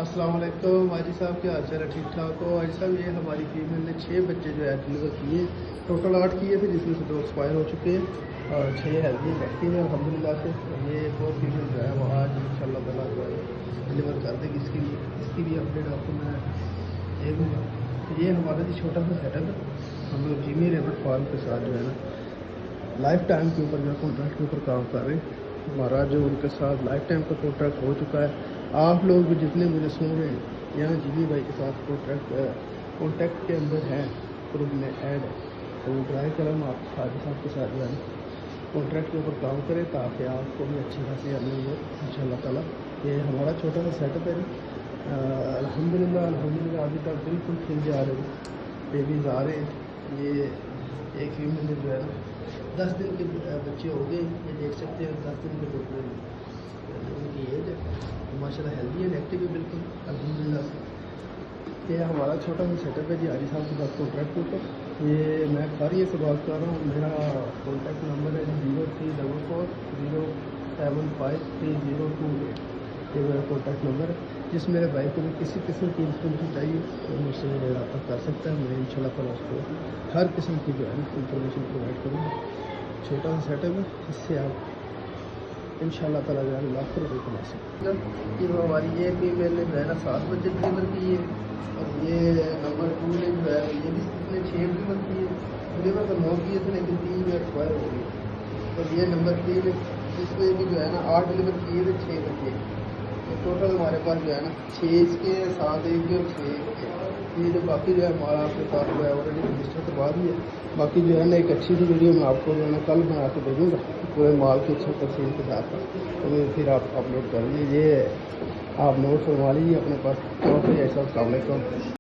अस्सलाम वालेकुम हाजी साहब, क्या हाल चाल है? ठीक ठाक हो हाजी साहब? ये हमारी फीमेल ने 6 बच्चे जो है डिलीवर किए, टोटल 8 किए थे जिसमें से 2 एक्सपायर हो चुके हैं और 6 हेल्दी बैठी हैं अल्हम्दुलिल्लाह से। ये 4 फीमेल जो है वो आज इंशाल्लाह ताला जो है डिलीवर कर देगी। इसकी भी अपडेट आपको मैं दे दूँगा। ये हमारा जो छोटा सा सेटअप है, हम लोग जिमी रेबट फार्म के साथ जो है ना लाइफ टाइम के ऊपर जो कॉन्ट्रैक्ट के ऊपर काम कर रहे हैं। हमारा जो उनके साथ लाइफ टाइम का कॉन्ट्रैक्ट हो चुका है। आप लोग भी जितने मुझे सुन रहे हैं यहाँ जिमी भाई के साथ कॉन्टैक्ट के अंदर हैं, ग्रुप में ऐड है, तो ड्राई कलम आप हाजी साहब के साथ जो है कॉन्ट्रैक्ट के ऊपर काम करें ताकि आपको भी अच्छी खासी अर्निंग हो इंशाल्लाह ताला। ये हमारा छोटा सा सेटअप है। अल्हम्दुलिल्लाह अभी तक बिल्कुल ठीक जा रहे हैं, बेबीज आ रहे हैं। ये एक फीमेल में जो है ना 10 दिन के बच्चे हो गए, ये देख सकते हैं 10 दिन के टोटल उनकी एज है। माशाल्लाह हेल्दी एंड एक्टिव है बिल्कुल अल्हम्दुलिल्लाह से। ये हमारा छोटा सा सेटअप है जी हाजी साहब के साथ कॉन्ट्रैक्ट के ऊपर। ये मैं खारिया से बात कर रहा हूँ। मेरा कॉन्टैक्ट नंबर है 0344075302। ये मेरा कॉन्टैक्ट नंबर है। जिस मेरे भाई को भी किसी किस्म की इन्फॉर्मेशन चाहिए तो मुझसे रब्ता कर सकता है। मैं इंशाल्लाह ताला उसको हर किस्म की जो है इन्फॉर्मेशन प्रोवाइड करूँगा। छोटा सा सेटअप है, इससे आप इंशाल्लाह ताला जो है लाखों रुपये कमा सकते हैं। ये हमारी ये फीमेल ने जो है ना 7 बच्चे डिलीवर किए और ये नंबर 2 ने जो है ये भी इसने 6 डिलीवर किए। डिलीवर तो 9 किए थे लेकिन 3 में एक्सपायर हो गए। और ये नंबर 3 है, इसमें भी जो है ना 8 डिलीवर किए थे, 6 बच्चे। तो टोटल हमारे पास जो है ना 6 इसके 7 एक के और 6 ये जो बाकी जो है हमारा आपके पास जो है ऑलरेडी रजिस्टर करवा दी है। बाकी जो है ना एक अच्छी सी वीडियो मैं आपको जो है ना कल बना के दे दूँगा पूरे माल के अच्छे तफसील के साथ, तो फिर आप अपलोड कर लीजिए। ये आप नोट करवा लीजिए अपने पास। तो फिर ऐसा। अस्सलाम वालेकुम।